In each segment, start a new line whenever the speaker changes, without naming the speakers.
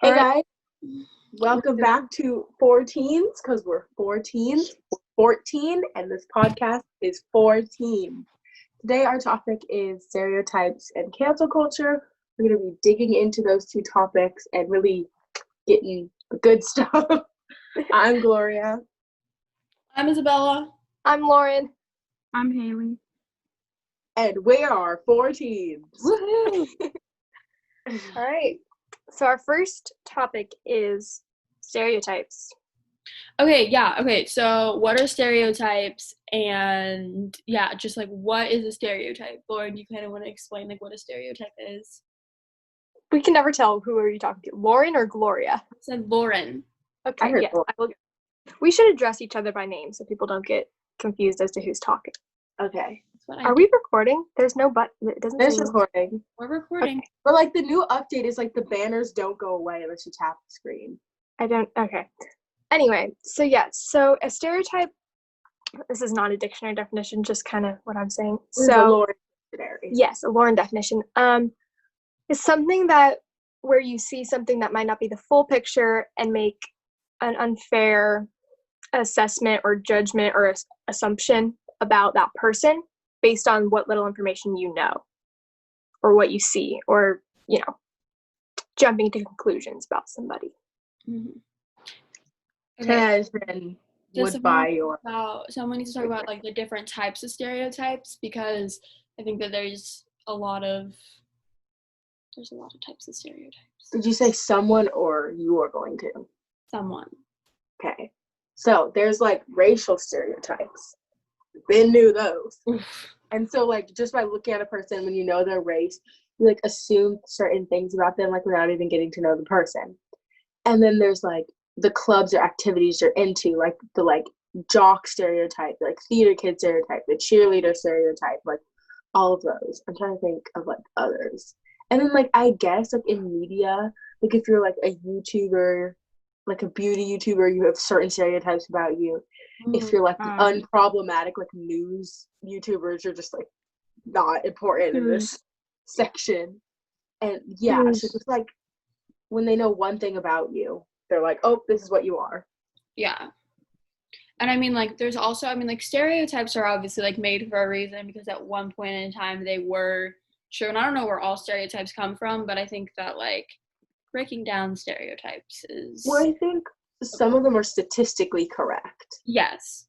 Hey guys, welcome back to 14s because we're 14s, 14, and this podcast is 14. Today our topic is stereotypes and cancel culture. We're going to be digging into those two topics and really getting the good stuff. I'm Gloria.
I'm Isabella.
I'm Lauren.
I'm Haley.
And we are 14s.
Woohoo! All right. So our first topic is stereotypes.
Okay, so what are stereotypes? And just like, what is a stereotype? Lauren, you kind of want to explain like what a stereotype is?
We can never tell who are you talking to, Lauren or Gloria?
I said Lauren.
Okay, yes. We should address each other by name so people don't get confused as to who's talking.
Okay.
Are we recording? There's no button. It doesn't.
There's recording.
We're recording.
Okay.
But like the new update is like the banners don't go away unless you tap the screen.
Okay. Anyway, so a stereotype, this is not a dictionary definition, just kind of what I'm saying.
So, a Lauren dictionary.
Yes, a Lauren definition. Is something where you see something that might not be the full picture and make an unfair assessment or judgment or assumption about that person based on what little information you know or what you see, or jumping to conclusions about somebody.
Mm-hmm.
Okay.
Someone needs to talk about like the different types of stereotypes, because I think that there's a lot of types of stereotypes.
Did you say someone or you are going to?
Someone.
Okay. So there's like racial stereotypes. Ben knew those. And so like just by looking at a person, when you know their race, you like assume certain things about them like without even getting to know the person. And then there's like the clubs or activities you're into, like the like jock stereotype, like theater kid stereotype, the cheerleader stereotype, like all of those. I'm trying to think of like others. And then like I guess like in media, like if you're like a YouTuber, like a beauty YouTuber, you have certain stereotypes about you. If you're like unproblematic like news YouTubers, you're just like not important in this section. And so just like when they know one thing about you, they're like, oh, this is what you are.
Yeah. And I mean, like, there's also, like, stereotypes are obviously, like, made for a reason, because at one point in time they were true. And I don't know where all stereotypes come from, but I think that, like, breaking down stereotypes is...
Well, I think some of them are statistically correct.
Yes.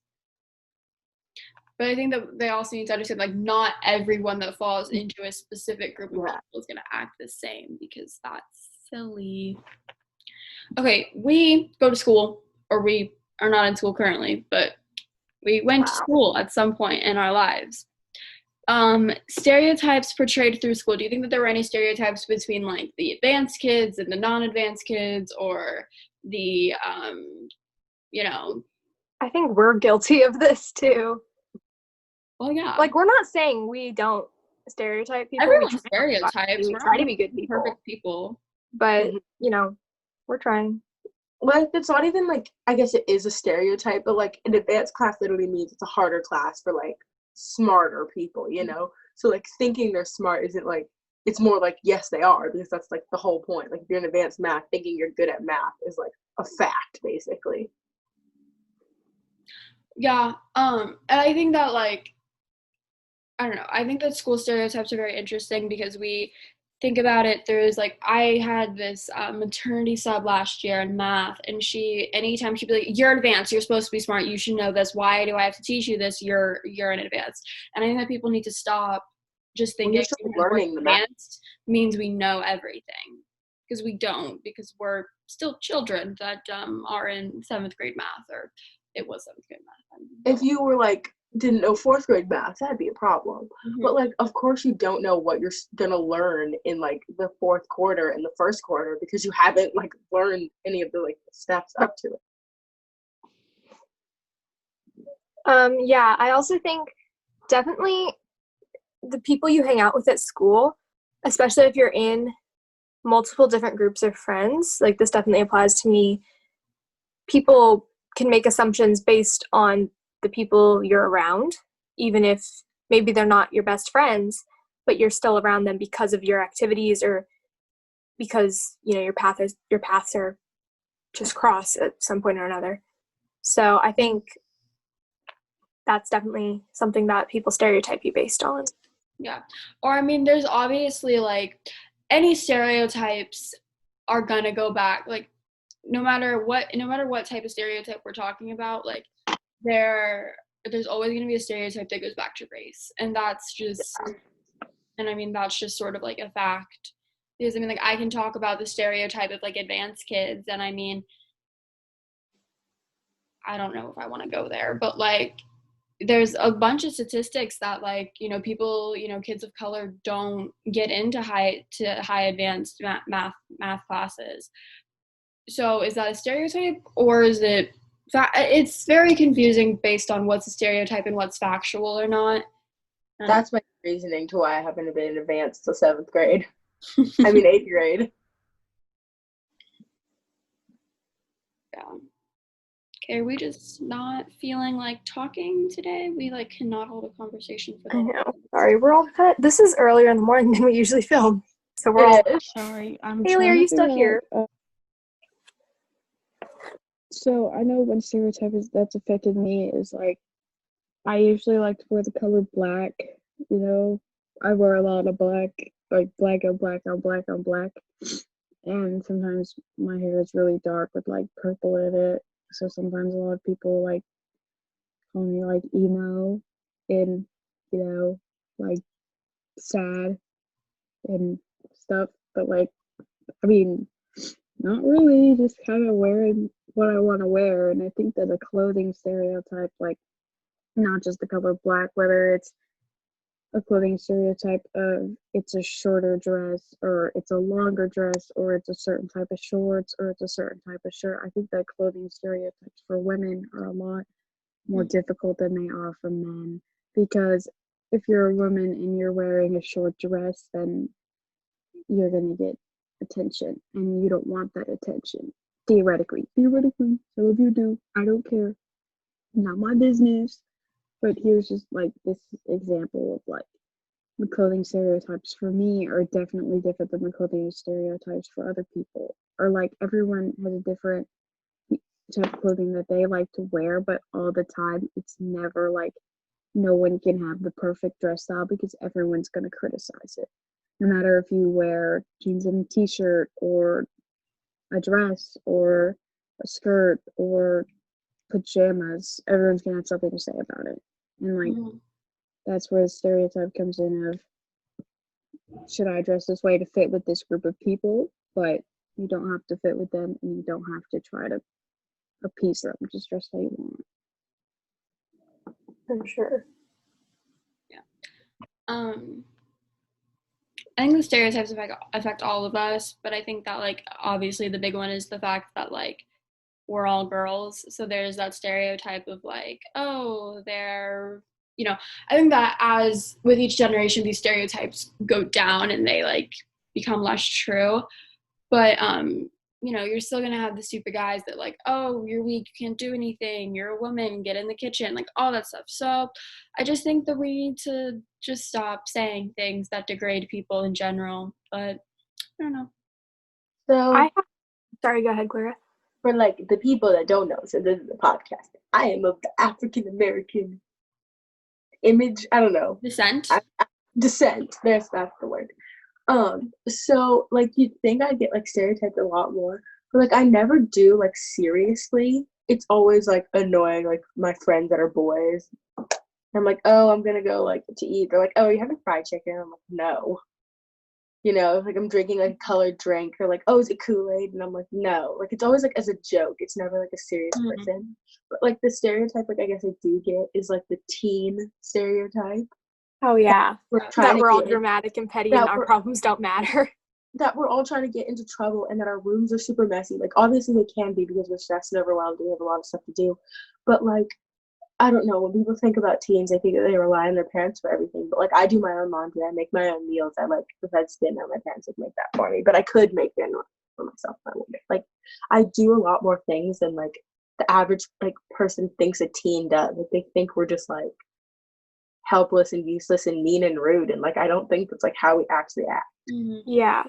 But I think that they also need to understand, like, not everyone that falls into a specific group of people is going to act the same, because that's silly. Okay, we go to school, or we are not in school currently, but we went to school at some point in our lives. Stereotypes portrayed through school. Do you think that there were any stereotypes between like the advanced kids and the non-advanced kids, or the,
I think we're guilty of this too.
Well, yeah.
Like, we're not saying we don't stereotype people.
Everyone stereotypes.
We try to be good people.
Perfect people.
But, we're trying.
Well, it's not even like, I guess it is a stereotype, but like an advanced class literally means it's a harder class for like smarter people, So like thinking they're smart isn't like, it's more like, yes, they are, because that's like the whole point. Like if you're in advanced math, thinking you're good at math is like a fact, basically.
Yeah. And I think that like, I don't know, I think that school stereotypes are very interesting, because we think about it. There's like, I had this maternity sub last year in math, and anytime she'd be like, you're advanced, you're supposed to be smart, you should know this, why do I have to teach you this, you're in advanced. And I think that people need to stop just thinking
learning
advanced means we know everything, because we don't, because we're still children that are in 7th grade math, or it was 7th grade math.
If you were like didn't know 4th grade math, that'd be a problem. But like of course you don't know what you're gonna learn in like the 4th quarter and the 1st quarter, because you haven't like learned any of the like steps up to it.
I also think definitely the people you hang out with at school, especially if you're in multiple different groups of friends, like this definitely applies to me, people can make assumptions based on the people you're around, even if maybe they're not your best friends, but you're still around them because of your activities or because, you know, your paths are just cross at some point or another. So I think that's definitely something that people stereotype you based on.
Yeah. Or I mean, there's obviously like any stereotypes are gonna go back, like no matter what type of stereotype we're talking about, like there's always gonna be a stereotype that goes back to race. And that's just that's just sort of like a fact. Because I mean, like, I can talk about the stereotype of like advanced kids, and I mean, I don't know if I want to go there, but like there's a bunch of statistics that like, you know, people, you know, kids of color don't get into high advanced math classes. So is that a stereotype, or is it it's very confusing based on what's a stereotype and what's factual or not.
That's my reasoning to why I haven't been advanced till 7th grade. I mean 8th grade.
Yeah. Okay, are we just not feeling like talking today? We like cannot hold a conversation for
I know. Sorry, we're all kind of, this is earlier in the morning than we usually film. So we're all
sorry. I'm
Haley, are you still here?
So I know one stereotype that's affected me is like I usually like to wear the color black. You know, I wear a lot of black, like black on black on black on black, and sometimes my hair is really dark with like purple in it. So sometimes a lot of people like call me like emo and, you know, like sad and stuff. But like, I mean, not really, just kind of wearing what I want to wear. And I think that a clothing stereotype, like not just the color black, whether it's a clothing stereotype of it's a shorter dress or it's a longer dress or it's a certain type of shorts or it's a certain type of shirt. I think that clothing stereotypes for women are a lot more difficult than they are for men, because if you're a woman and you're wearing a short dress, then you're going to get attention and you don't want that attention. Theoretically, some of you do. I don't care. Not my business. But here's just like this example of like the clothing stereotypes for me are definitely different than the clothing stereotypes for other people. Or like everyone has a different type of clothing that they like to wear, but all the time it's never like no one can have the perfect dress style because everyone's going to criticize it. No matter if you wear jeans and a t-shirt or a dress or a skirt or pajamas, everyone's going to have something to say about it. And like that's where the stereotype comes in of should I dress this way to fit with this group of people, but you don't have to fit with them and you don't have to try to appease them. Just dress how you want.
I'm sure.
Yeah. I think the stereotypes affect all of us, but I think that like obviously the big one is the fact that like we're all girls, so there's that stereotype of like, oh, they're, you know, I think that as with each generation these stereotypes go down and they like become less true, but you know, you're still gonna have the super guys that like, oh, you're weak, you can't do anything, you're a woman, get in the kitchen, like all that stuff. So I just think that we need to just stop saying things that degrade people in general. But I don't know.
So
Sorry, go ahead, Clara.
For like the people that don't know, so this is the podcast. I am of the African American image. I don't know.
Descent.
Descent. That's the word. So like you'd think I'd get like stereotyped a lot more, but like I never do like seriously. It's always like annoying, like my friends that are boys. I'm like, oh, I'm gonna go like to eat. They're like, oh, are you having fried chicken? I'm like, no. You know, like I'm drinking like a colored drink, or like, oh, is it Kool-Aid? And I'm like, no. Like it's always like as a joke. It's never like a serious person. But like the stereotype, like I guess I do get is like the teen stereotype.
Oh yeah,
That
we're all dramatic and petty and our problems don't matter.
That we're all trying to get into trouble and that our rooms are super messy. Like obviously they can be because we're stressed and overwhelmed and we have a lot of stuff to do. But like, I don't know, when people think about teens, they think that they rely on their parents for everything. But like I do my own laundry, I make my own meals. I like if I'd spin out, my parents would make that for me. But I could make dinner for myself if I wanted. Like I do a lot more things than like the average like person thinks a teen does. Like they think we're just like helpless and useless and mean and rude, and like I don't think that's like how we actually act.
Yeah,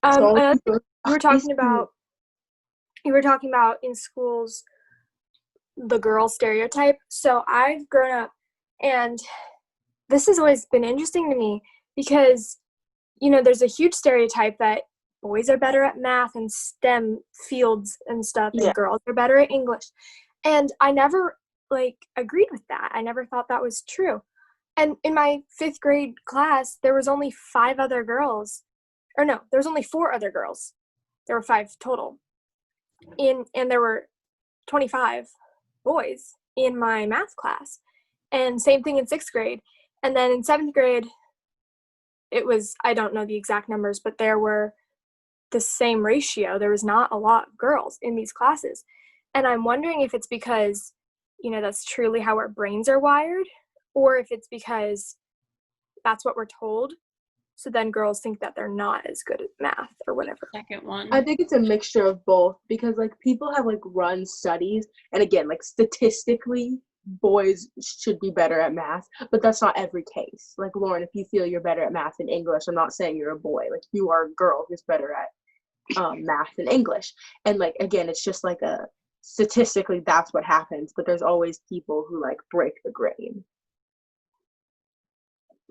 Another thing you were talking about in schools, the girl stereotype. So I've grown up, and this has always been interesting to me because, there's a huge stereotype that boys are better at math and STEM fields and stuff, and girls are better at English. And I never, agreed with that. I never thought that was true. And in my 5th grade class, there was only 5 other girls. Or no, there was only 4 other girls. There were 5 total. And there were 25 boys in my math class. And same thing in 6th grade. And then in 7th grade, it was, I don't know the exact numbers, but there were the same ratio. There was not a lot of girls in these classes. And I'm wondering if it's because, that's truly how our brains are wired, or if it's because that's what we're told. So then girls think that they're not as good at math or whatever.
Second one.
I think it's a mixture of both, because people have run studies, and again, statistically boys should be better at math, but that's not every case. Lauren, if you feel you're better at math and English, I'm not saying you're a boy. You are a girl who's better at math and English. And again, it's just a statistically that's what happens, but there's always people who break the grain.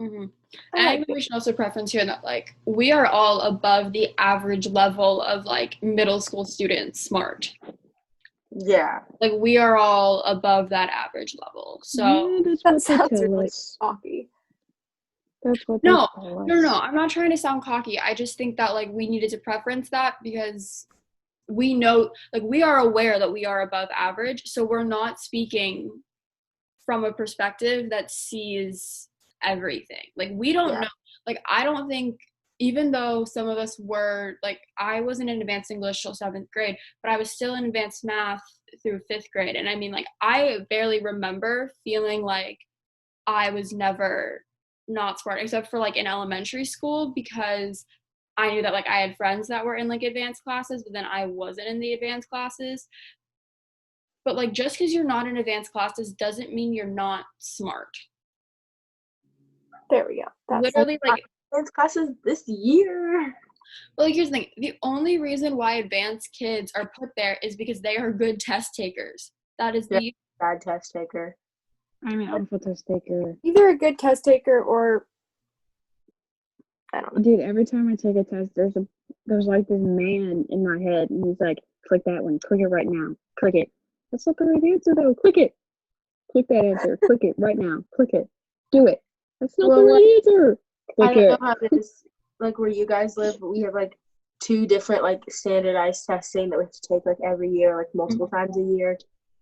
Mm-hmm. And I think we should also preference here that we are all above the average level of middle school students smart.
Yeah.
We are all above that average level. So
that sounds really cocky.
That's what
no, I'm not trying to sound cocky. I just think that we needed to preference that because we know we are aware that we are above average. So we're not speaking from a perspective that sees everything. We don't know. I don't think, even though some of us were I wasn't in advanced English till 7th grade, but I was still in advanced math through 5th grade. And I mean, I barely remember feeling I was never not smart, except for in elementary school, because I knew that I had friends that were in advanced classes, but then I wasn't in the advanced classes. But just because you're not in advanced classes doesn't mean you're not smart.
There we go. That's
literally
advanced classes this year.
Well, here's the thing. The only reason why advanced kids are put there is because they are good test takers. That is the
bad test taker.
I'm an awful test taker.
Either a good test taker or I don't know.
Dude, every time I take a test, there's this man in my head, and he's like, click that one, click it right now, click it. That's not the right answer though. Click it. Click that answer. Click it right now. Click it. Do it. That's not the right answer. Click
I don't know how it is where you guys live, but we have 2 different standardized testing that we have to take every year, multiple times a year.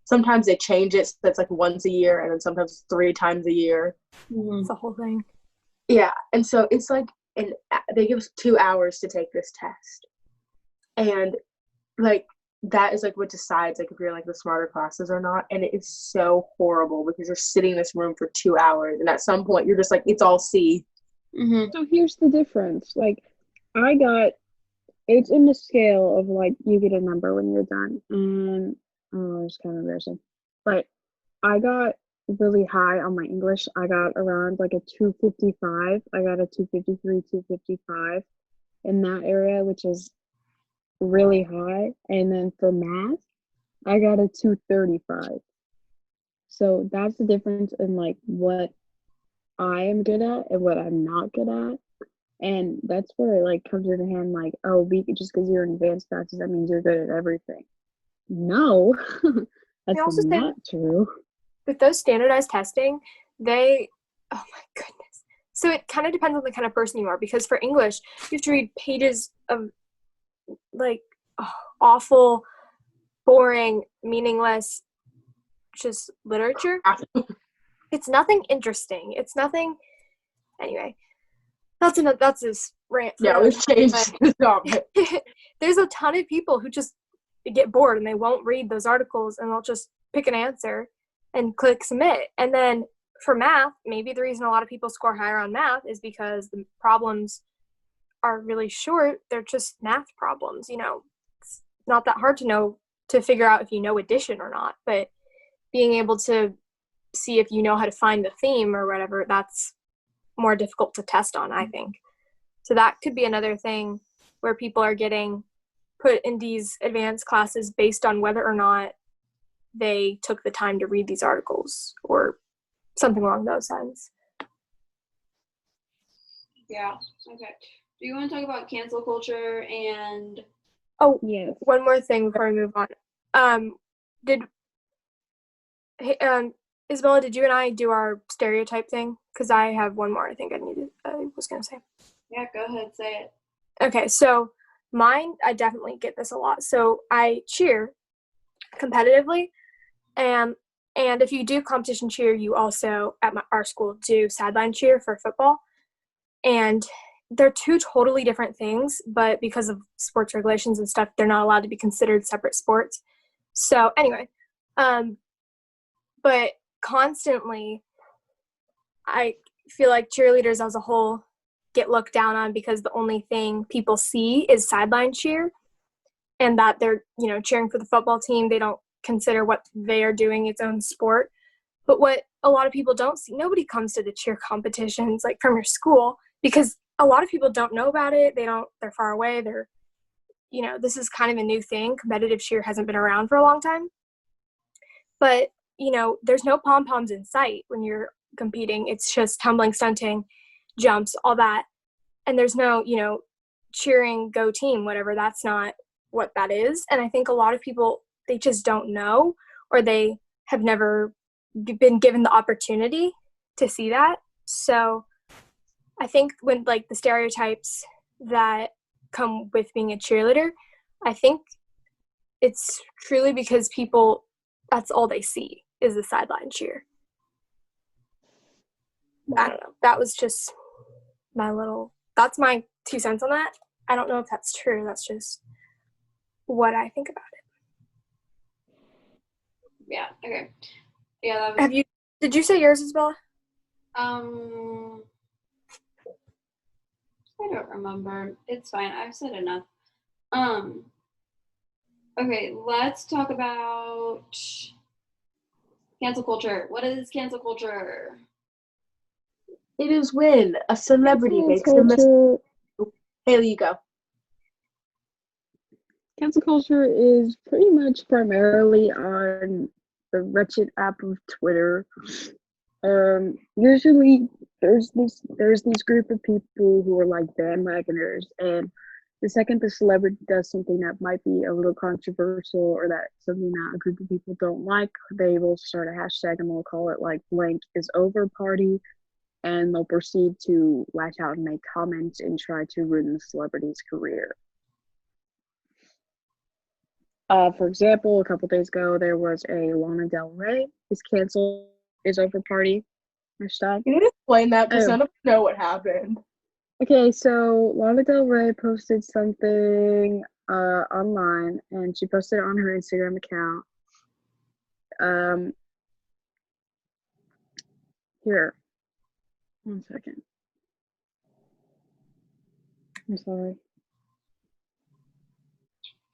Sometimes they change it, so it's once a year, and then sometimes 3 times a year.
It's the whole thing.
Yeah, and so it's and they give us 2 hours to take this test, and that is what decides if you're the smarter classes or not. And it is so horrible because you're sitting in this room for 2 hours, and at some point you're just it's all C.
Mm-hmm.
So here's the difference. It's in the scale of you get a number when you're done, and it's kind of embarrassing, but I got really high on my English. I got around a 255. I got a 253, 255 in that area, which is really high. And then for math, I got a 235. So that's the difference in what I am good at and what I'm not good at. And that's where it comes into hand just because you're in advanced classes, that means you're good at everything. No, that's not true.
With those standardized testing, oh my goodness. So it kind of depends on the kind of person you are, because for English, you have to read pages of awful, boring, meaningless, just literature. It's nothing interesting. It's nothing. Anyway, that's this rant.
Yeah, we've changed the topic.
There's a ton of people who just get bored and they won't read those articles, and they'll just pick an answer and click submit. And then for math, maybe the reason a lot of people score higher on math is because the problems are really short. They're just math problems. It's not that hard to figure out if you know addition or not, but being able to see if you know how to find the theme or whatever, that's more difficult to test on, I think. So that could be another thing where people are getting put in these advanced classes based on whether or not they took the time to read these articles or something along those lines.
Yeah. Okay. Do you want to talk about cancel culture and?
Oh,
Yes.
one more thing before I move on. Isabella, did you and I do our stereotype thing? Because I have one more I think I was going to say.
Yeah, go ahead, say it.
Okay, so mine, I definitely get this a lot. So I cheer competitively, and if you do competition cheer, you also, at our school, do sideline cheer for football. And they're two totally different things, but because of sports regulations and stuff, they're not allowed to be considered separate sports. So anyway, but constantly, I feel like cheerleaders as a whole get looked down on because the only thing people see is sideline cheer, and that they're, cheering for the football team. They don't consider what they are doing its own sport. But what a lot of people don't see, nobody comes to the cheer competitions like from your school, because a lot of people don't know about it. They're far away. This is kind of a new thing. Competitive cheer hasn't been around for a long time. But, there's no pom-poms in sight when you're competing. It's just tumbling, stunting, jumps, all that. And there's no, cheering, go team, whatever. That's not what that is. And I think a lot of people, they just don't know, or they have never been given the opportunity to see that. So I think when the stereotypes that come with being a cheerleader, I think it's truly because people, that's all they see is the sideline cheer. I don't know. That was just that's my 2 cents on that. I don't know if that's true. That's just what I think about it.
Yeah, okay. Yeah, that was...
Did you say yours, Isabella?
I don't remember. It's fine. I've said enough. Okay, let's talk about cancel culture. What is cancel culture?
It is when a celebrity makes
culture.
Haley, you go.
Cancel culture is pretty much primarily on the wretched app of Twitter. Usually there's this group of people who are like bandwagoners, and the second the celebrity does something that might be a little controversial or that something that a group of people don't like, they will start a hashtag and they'll call it like blank is over party, and they'll proceed to lash out and make comments and try to ruin the celebrity's career. For example, a couple days ago, there was a Lana Del Rey is canceled is over party hashtag.
You need to explain that because none of us know what happened.
Okay, so Lana Del Rey posted something online, and she posted it on her Instagram account. Here, 1 second. I'm sorry.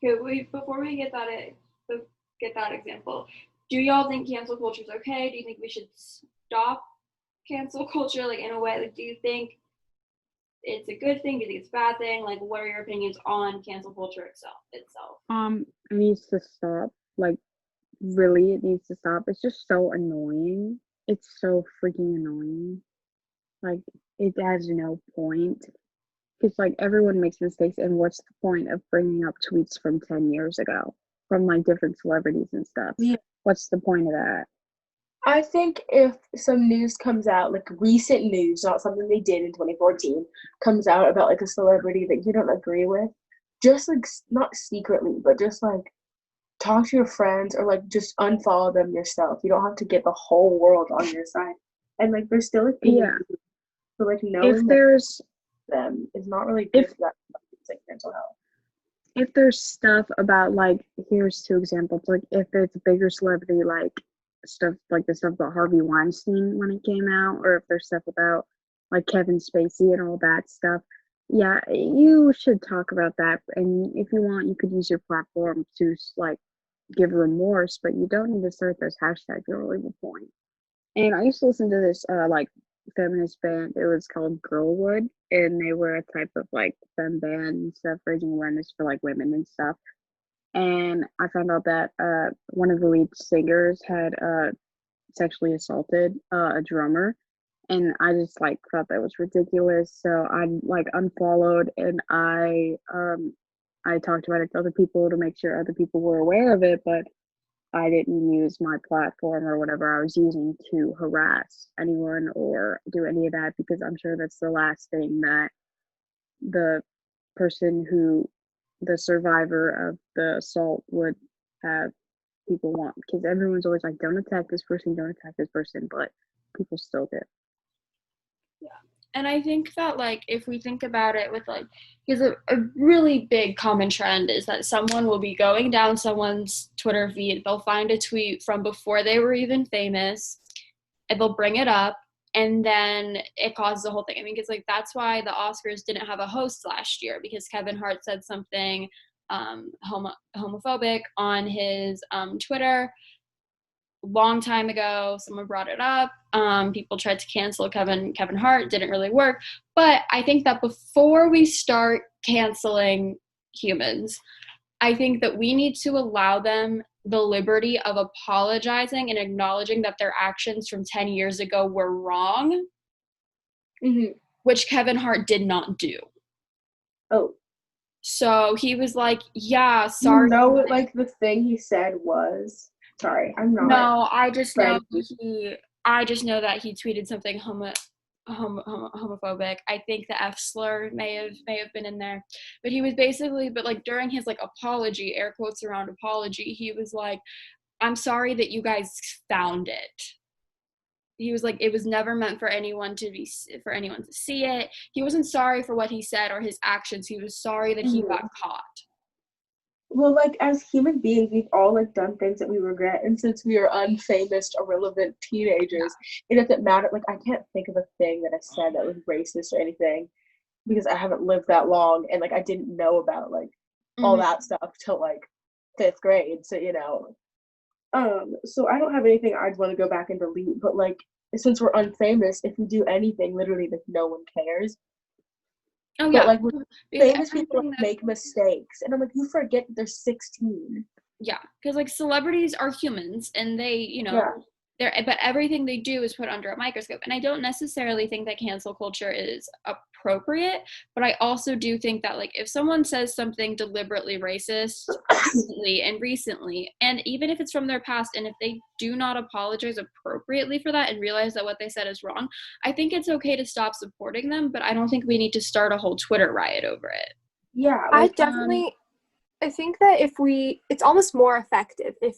Okay, before we get that example, do y'all think cancel culture is okay? Do you think we should stop cancel culture, in a way? Do you think it's a good thing? Do you think it's a bad thing? What are your opinions on cancel culture itself?
It needs to stop. Really, it needs to stop. It's just so annoying. It's so freaking annoying. It has no point. It's everyone makes mistakes, and what's the point of bringing up tweets from 10 years ago from different celebrities and stuff? Yeah. What's the point of that?
I think if some news comes out, recent news, not something they did in 2014, comes out about a celebrity that you don't agree with, just not secretly, but just talk to your friends or just unfollow them yourself. You don't have to get the whole world on your side. And there's still a thing.
Yeah.
So knowing
if there's
them is not really good for that mental health.
If there's stuff about here's 2 examples, if it's a bigger celebrity, stuff the stuff about Harvey Weinstein when it came out, or if there's stuff about Kevin Spacey and all that stuff, yeah, you should talk about that. And if you want, you could use your platform to give remorse, but you don't need to start those hashtags. You're really the point. And I used to listen to this feminist band. It was called Girlwood, and they were a type of like femme band and stuff, raising awareness for like women and stuff. And I found out that one of the lead singers had sexually assaulted a drummer, and I just like thought that was ridiculous. So I like unfollowed, and I talked about it to other people to make sure other people were aware of it, but I didn't use my platform or whatever I was using to harass anyone or do any of that, because I'm sure that's the last thing that the person who, the survivor of the assault, would have people want, because everyone's always like, don't attack this person, but people still do.
Yeah. And I think that, like, if we think about it with, like, because a really big common trend is that someone will be going down someone's Twitter feed, they'll find a tweet from before they were even famous, and they'll bring it up, and then it causes the whole thing. I mean, it's like, that's why the Oscars didn't have a host last year, because Kevin Hart said something homophobic on his Twitter long time ago. Someone brought it up. People tried to cancel Kevin Hart. Didn't really work. But I think that before we start canceling humans, I think that we need to allow them the liberty of apologizing and acknowledging that their actions from 10 years ago were wrong, which Kevin Hart did not do.
Oh.
So he was like, yeah, sorry.
You know what, like, the thing he said was, sorry, I'm not.
No, I just know that he tweeted something homophobic. I think the F slur may have been in there, but he was basically, but like during his like apology, air quotes around apology, he was like, I'm sorry that you guys found it. He was like, it was never meant for anyone to see it. He wasn't sorry for what he said or his actions. He was sorry that he got caught.
Well, like, as human beings, we've all, like, done things that we regret, and since we are unfamous, irrelevant teenagers, it doesn't matter. Like, I can't think of a thing that I said that was racist or anything, because I haven't lived that long, and, like, I didn't know about, like, all that stuff till, like, 5th grade, so, you know. So I don't have anything I'd want to go back and delete, but, like, since we're unfamous, if we do anything, literally, like, no one cares.
Oh,
but,
yeah.
like, famous people make mistakes, and I'm like, you forget they're 16.
Yeah, because, like, celebrities are humans, and they, you know, but everything they do is put under a microscope. And I don't necessarily think that cancel culture is appropriate, but I also do think that, like, if someone says something deliberately racist recently, and even if it's from their past, and if they do not apologize appropriately for that and realize that what they said is wrong, I think it's okay to stop supporting them, but I don't think we need to start a whole Twitter riot over it.
Yeah.
Like, I think that it's almost more effective if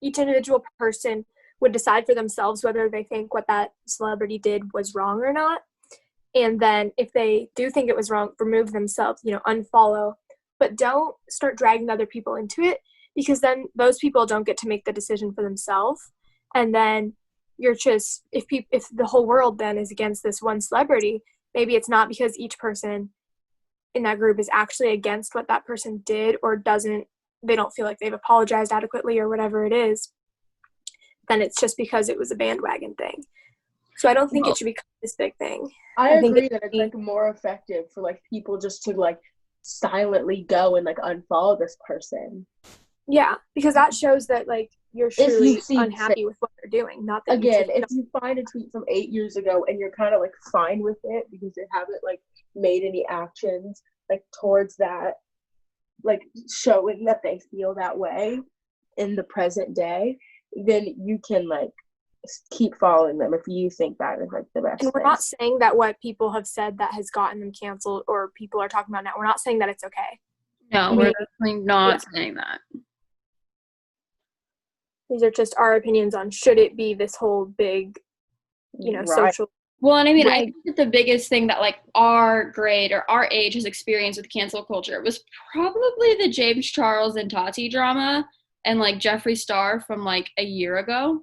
each individual person would decide for themselves whether they think what that celebrity did was wrong or not. And then if they do think it was wrong, remove themselves, unfollow. But don't start dragging other people into it, because then those people don't get to make the decision for themselves. And then you're just, if the whole world then is against this one celebrity, maybe it's not because each person in that group is actually against what that person did, or they don't feel like they've apologized adequately or whatever it is. Then it's just because it was a bandwagon thing. So I don't think it should become this big thing.
I agree that it's, like, more effective for, like, people just to, like, silently go and, like, unfollow this person.
Yeah, because that shows that, like, you're truly unhappy with what they're doing. Not that
if you find a tweet from 8 years ago and you're kind of, like, fine with it because they haven't, like, made any actions, like, towards that, like, showing that they feel that way in the present day, then you can, like, keep following them if you think that is, like, the best
And we're not saying that what people have said that has gotten them canceled or people are talking about now, we're not saying that it's okay.
No, we're definitely not saying that.
These are just our opinions on should it be this whole big, social.
Well, and I mean, I think that the biggest thing that, like, our grade or our age has experienced with cancel culture was probably the James Charles and Tati drama and, like, Jeffree Star from, like, a year ago.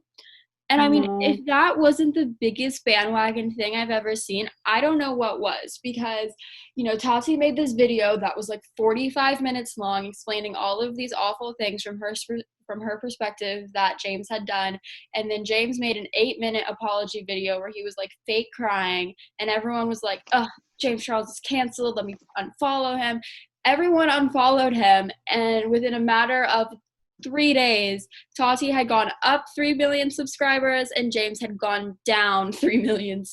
And I mean,
No.
if that wasn't the biggest bandwagon thing I've ever seen, I don't know what was, because, you know, Tati made this video that was like 45 minutes long explaining all of these awful things from her perspective that James had done. And then James made an 8-minute apology video where he was like fake crying, and everyone was like, "Ugh, James Charles is canceled. Let me unfollow him." Everyone unfollowed him, and within a matter of 3 days, Tati had gone up 3 million subscribers and James had gone down 3 million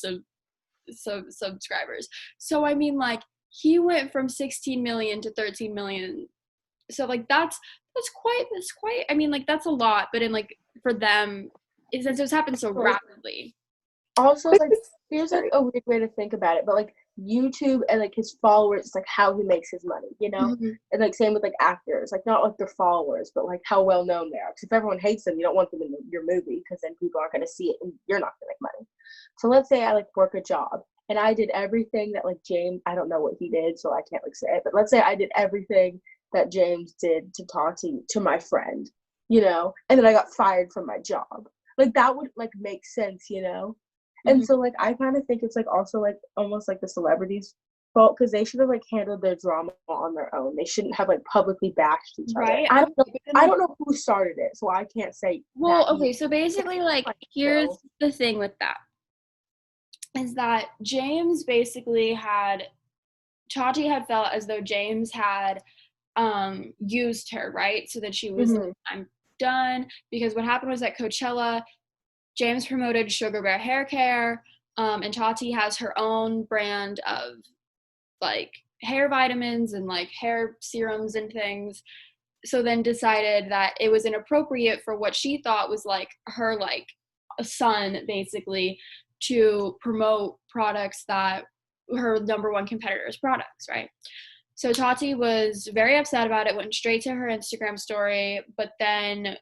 subscribers. So I mean, like, he went from 16 million to 13 million. So like that's quite I mean, like, that's a lot, but in like for them, since it's happened so rapidly.
Also, like, here's like a weird way to think about it, but like YouTube and like his followers, it's like how he makes his money, you know?
Mm-hmm.
And like same with like actors, like not like their followers, but like how well known they are. Because if everyone hates them, you don't want them in your movie, because then people aren't going to see it and you're not going to make money. So let's say I like work a job and I did everything that like James, I don't know what he did, so I can't like say it, but let's say I did everything that James did to Tati to my friend, you know, and then I got fired from my job. Like that would like make sense, you know? And so, like, I kind of think it's, like, also, like, almost, like, the celebrities' fault, because they should have, like, handled their drama on their own. They shouldn't have, like, publicly bashed each other.
Right?
I don't know who started it, so I can't say.
Well, okay, so basically, like, here's the thing with that, is that James basically Tati had felt as though James had used her, right? So that she was like, I'm done, because what happened was at Coachella, James promoted Sugar Bear Hair Care, and Tati has her own brand of like hair vitamins and like hair serums and things. So then decided that it was inappropriate for what she thought was like her like a son basically to promote products that her number one competitor's products, right? So Tati was very upset about it, went straight to her Instagram story, but then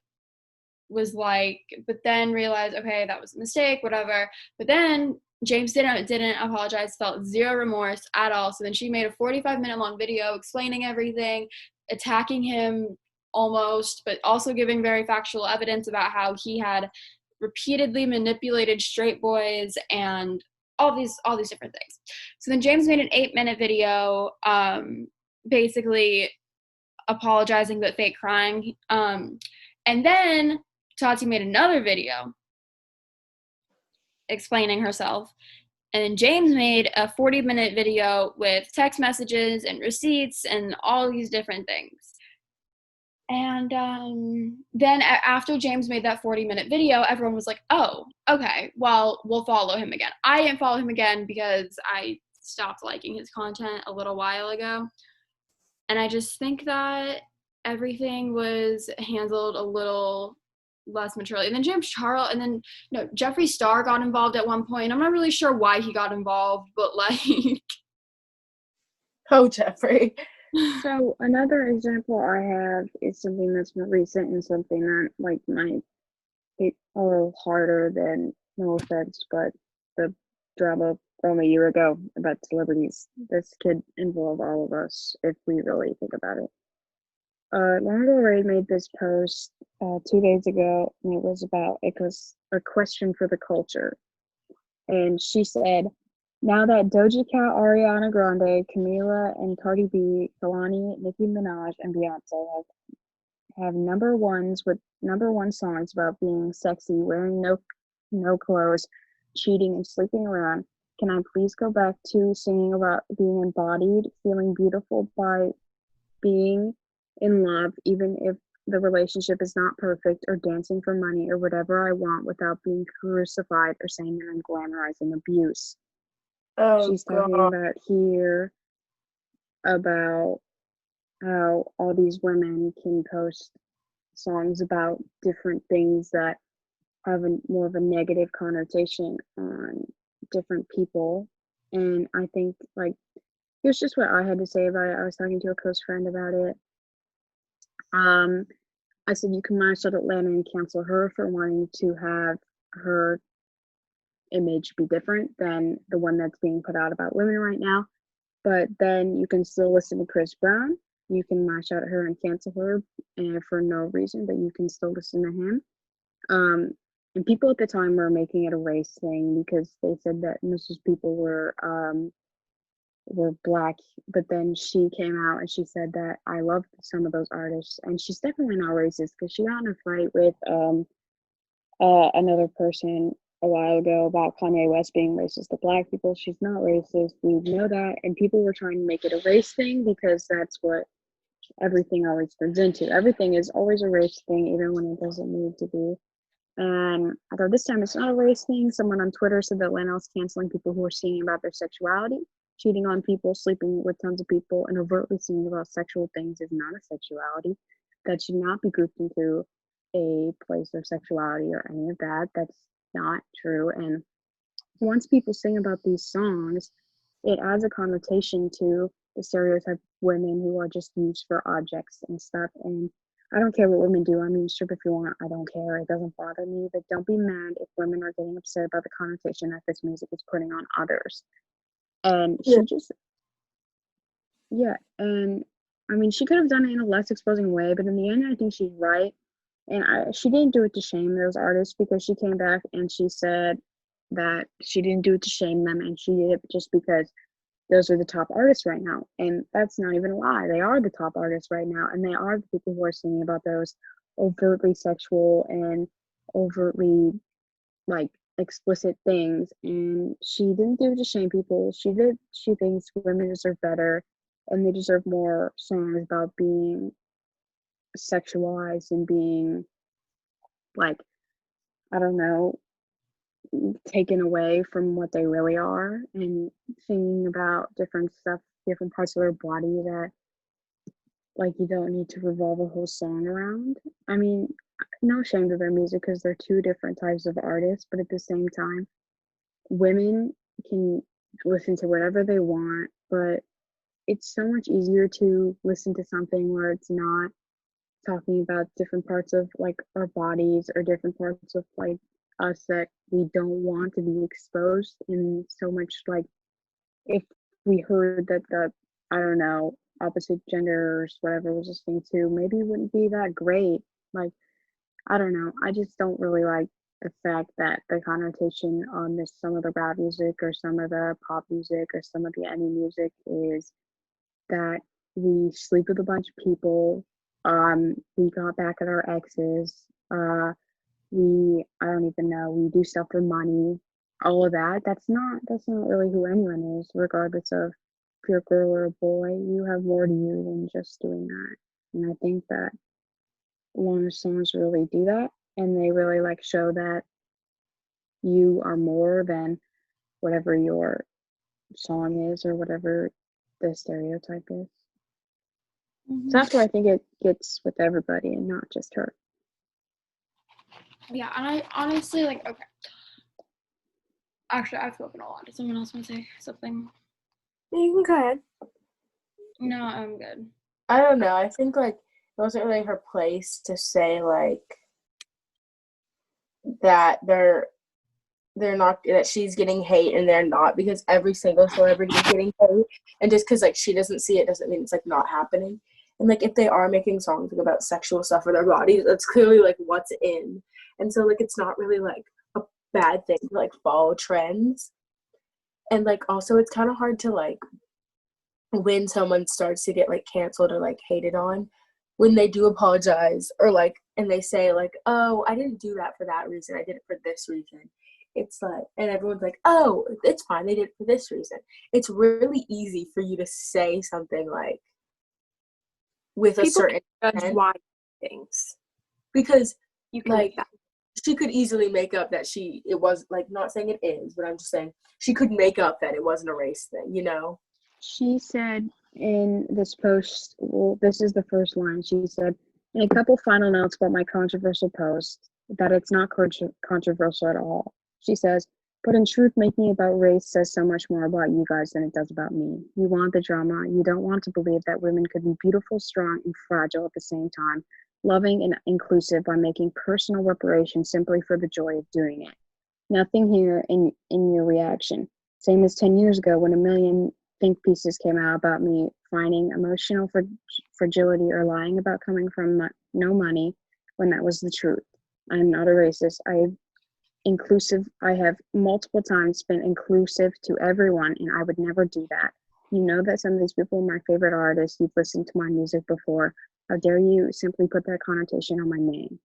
realized, okay, that was a mistake, whatever. But then James didn't apologize, felt zero remorse at all. So then she made a 45-minute long video explaining everything, attacking him almost, but also giving very factual evidence about how he had repeatedly manipulated straight boys and all these different things. So then James made an 8-minute video, basically apologizing but fake crying. And then Tati made another video explaining herself. And then James made a 40-minute video with text messages and receipts and all these different things. And then after James made that 40-minute video, everyone was like, oh, okay, well, we'll follow him again. I didn't follow him again because I stopped liking his content a little while ago. And I just think that everything was handled a little less maturely. And then James Charles, and then Jeffree Star got involved at one point. I'm not really sure why he got involved, but like,
oh, Jeffree.
So another example I have is something that's more recent and something that like might hit a little harder than, no offense, but the drama from a year ago about celebrities. This could involve all of us if we really think about it. Lana Del Rey made this post 2 days ago, and it was about a question for the culture. And she said, now that Doja Cat, Ariana Grande, Camila, and Cardi B, Kalani, Nicki Minaj, and Beyonce have number one songs about being sexy, wearing no clothes, cheating, and sleeping around, can I please go back to singing about being embodied, feeling beautiful by being in love, even if the relationship is not perfect, or dancing for money, or whatever I want without being crucified or saying that I'm glamorizing abuse.
Oh,
she's talking about here about how all these women can post songs about different things that have more of a negative connotation on different people. And I think, like, here's just what I had to say about it. I was talking to a close friend about it. I said you can mash out Atlanta and cancel her for wanting to have her image be different than the one that's being put out about women right now. But then you can still listen to Chris Brown. You can mash out her and cancel her for no reason, but you can still listen to him. and people at the time were making it a race thing because they said that most of those people were black, but then she came out and she said that I loved some of those artists, and she's definitely not racist because she got in a fight with another person a while ago about Kanye West being racist to black people. She's not racist. We know that, and people were trying to make it a race thing because that's what everything always turns into. Everything is always a race thing, even when it doesn't need to be. And although this time it's not a race thing, someone on Twitter said that Atlanta canceling people who are singing about their sexuality, cheating on people, sleeping with tons of people, and overtly singing about sexual things is not a sexuality. That should not be grouped into a place of sexuality or any of that. That's not true. And once people sing about these songs, it adds a connotation to the stereotype of women who are just used for objects and stuff. And I don't care what women do. I mean, strip if you want. I don't care. It doesn't bother me. But don't be mad if women are getting upset about the connotation that this music is putting on others. And she just, yeah. And I mean, she could have done it in a less exposing way, but in the end, I think she's right. And she didn't do it to shame those artists, because she came back and she said that she didn't do it to shame them, and she did it just because those are the top artists right now. And that's not even a lie. They are the top artists right now, and they are the people who are singing about those overtly sexual and overtly like explicit things. And she didn't do it to shame people. She thinks women deserve better, and they deserve more songs about being sexualized and being like, I don't know, taken away from what they really are, and singing about different stuff, different parts of their body that like you don't need to revolve a whole song around. I mean, no shame to their music because they're two different types of artists, but at the same time, women can listen to whatever they want, but it's so much easier to listen to something where it's not talking about different parts of like our bodies or different parts of like us that we don't want to be exposed in so much. Like if we heard that the, I don't know, opposite genders whatever was listening to, maybe it wouldn't be that great. Like I don't know, I just don't really like the fact that the connotation on this, some of the rap music or some of the pop music or some of the any music is that we sleep with a bunch of people, we got back at our exes, I don't even know, we do stuff for money, all of that. That's not really who anyone is, regardless of if you're a girl or a boy. You have more to you than just doing that. And I think that a lot of songs really do that, and they really like show that you are more than whatever your song is or whatever the stereotype is.
Mm-hmm.
So that's why I think it gets with everybody and not just her.
Yeah, and I honestly, like, okay. Actually, I've spoken a lot. Does someone else want to say something?
You can go ahead.
No, I'm good.
I don't know. I think, like, it wasn't really her place to say, like, that they're not, that she's getting hate and they're not, because every single celebrity is getting hate. And just because, like, she doesn't see it doesn't mean it's, like, not happening. And, like, if they are making songs like, about sexual stuff for their bodies, that's clearly, like, what's in. And so, like, it's not really, like, a bad thing to, like, follow trends. And, like, also it's kind of hard to, like, when someone starts to get, like, canceled or, like, hated on, when they do apologize or, like, and they say, like, oh, I didn't do that for that reason, I did it for this reason. It's like, and everyone's like, oh, it's fine, they did it for this reason. It's really easy for you to say something, like, with people a certain
judge why things,
because
you can
like
make that.
She could easily make up that it was, like, not saying it is, but I'm just saying she could make up that it wasn't a race thing, you know?
She said in this post, well, this is the first line. She said, in a couple final notes about my controversial post, that it's not controversial at all. She says, but in truth, making it about race says so much more about you guys than it does about me. You want the drama. You don't want to believe that women could be beautiful, strong, and fragile at the same time, loving and inclusive by making personal reparation simply for the joy of doing it. Nothing here in your reaction. Same as 10 years ago when a million think pieces came out about me finding emotional fragility or lying about coming from no money when that was the truth. I'm not a racist. inclusive. I have multiple times been inclusive to everyone, and I would never do that. You know that some of these people are my favorite artists. You've listened to my music before. How dare you simply put that connotation on my name?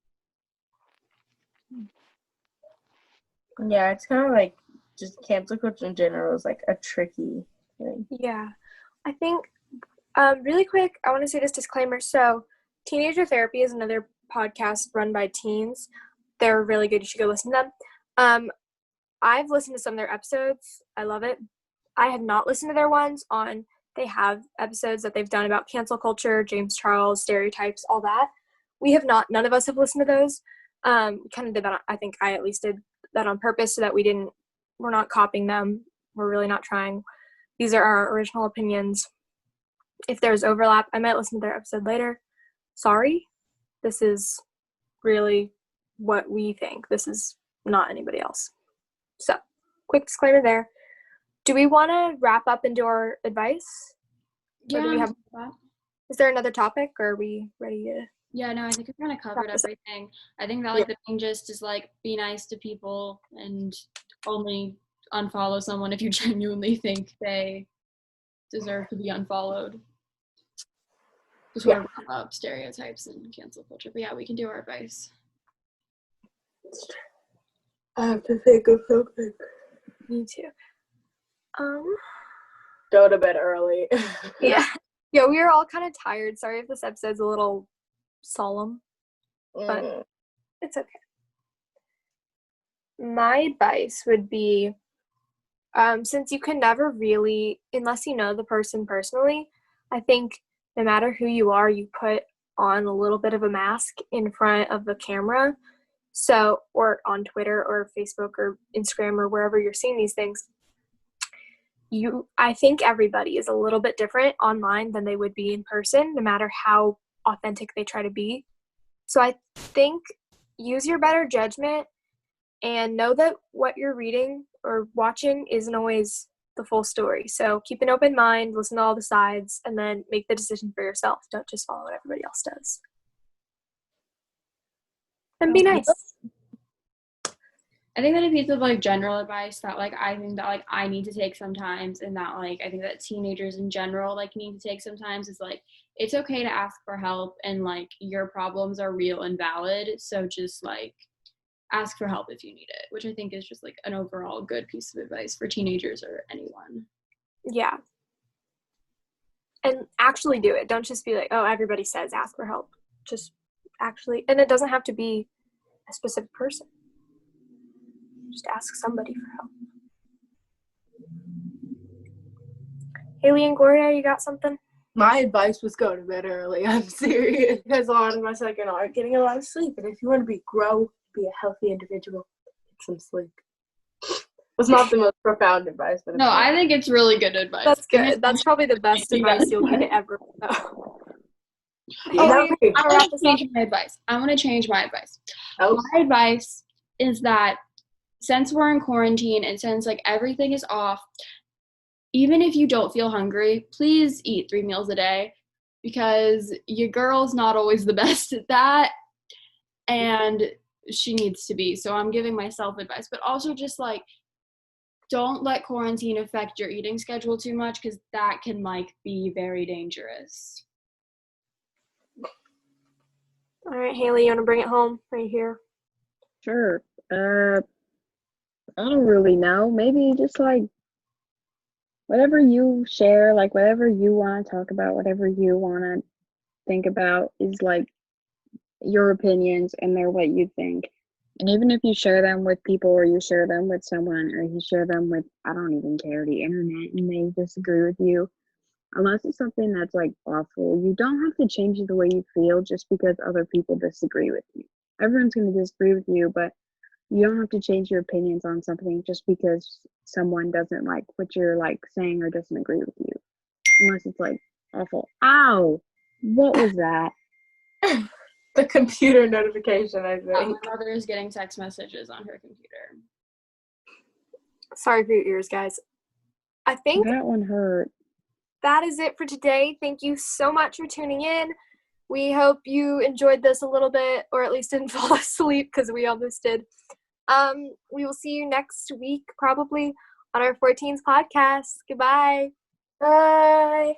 Yeah, it's kind of like just cancel culture in general is like a tricky thing.
Yeah. I think, really quick, I want to say this disclaimer. So, Teenager Therapy is another podcast run by teens. They're really good. You should go listen to them. I've listened to some of their episodes. I love it. I have not listened to their ones on, they have episodes that they've done about cancel culture, James Charles, stereotypes, all that. We have not, none of us have listened to those. Kind of did that, I think I at least did that on purpose so that we're not copying them. We're really not trying. These are our original opinions. If there's overlap, I might listen to their episode later. Sorry. This is really what we think. This is not anybody else. So, quick disclaimer there. Do we want to wrap up and do our advice?
Yeah.
Or do we have, is there another topic, or are we ready to?
Yeah, no, I think we kind of covered everything. I think that, like, the main gist is, like, be nice to people and only unfollow someone if you genuinely think they deserve to be unfollowed. Just want to wrap up stereotypes and cancel culture. But yeah, we can do our advice.
I have to think of something.
Me too.
Go to bed early.
Yeah. Yeah, we are all kind of tired. Sorry if this episode's a little solemn, but it's okay. My advice would be, since you can never really, unless you know the person personally, I think no matter who you are, you put on a little bit of a mask in front of the camera. So, or on Twitter or Facebook or Instagram or wherever you're seeing these things. I think everybody is a little bit different online than they would be in person, no matter how authentic they try to be. So I think use your better judgment and know that what you're reading or watching isn't always the full story. So keep an open mind, listen to all the sides, and then make the decision for yourself. Don't just follow what everybody else does. And be nice.
I think that a piece of, like, general advice that, like, I think that, like, I need to take sometimes, and that, like, I think that teenagers in general, like, need to take sometimes is, like, it's okay to ask for help, and, like, your problems are real and valid, so just, like, ask for help if you need it, which I think is just, like, an overall good piece of advice for teenagers or anyone.
Yeah. And actually do it. Don't just be like, oh, everybody says ask for help. Just actually, and it doesn't have to be a specific person. Just ask somebody for help. Haley and Gloria, you got something?
My advice was go to bed early. I'm serious. Because a lot of us aren't getting a lot of sleep. And if you want to be a healthy individual, get some sleep. It's not the most profound advice, but
No, I think it's really good advice.
That's good. That's probably the best advice you'll get ever.
I want to change my advice. I want to change my advice.
Oh.
My advice is that since we're in quarantine and since, like, everything is off, even if you don't feel hungry, please eat 3 meals a day, because your girl's not always the best at that, and she needs to be. So I'm giving myself advice, but also just, like, don't let quarantine affect your eating schedule too much, because that can, like, be very dangerous.
All right, Haley, you want to bring it home right here?
Sure. I don't really know. Maybe just, like, whatever you share, like, whatever you want to talk about, whatever you want to think about is, like, your opinions, and they're what you think. And even if you share them with people, or you share them with someone, or you share them with, I don't even care, the internet, and they disagree with you, unless it's something that's, like, awful, you don't have to change the way you feel just because other people disagree with you. Everyone's going to disagree with you, but you don't have to change your opinions on something just because someone doesn't like what you're, like, saying or doesn't agree with you. Unless it's, like, awful. Ow! What was that?
The computer notification, I think.
My mother is getting text messages on her computer.
Sorry for your ears, guys. I think
That one hurt.
that is it for today. Thank you so much for tuning in. We hope you enjoyed this a little bit, or at least didn't fall asleep, because we almost did. We will see you next week, probably on our 14s podcast. Goodbye.
Bye.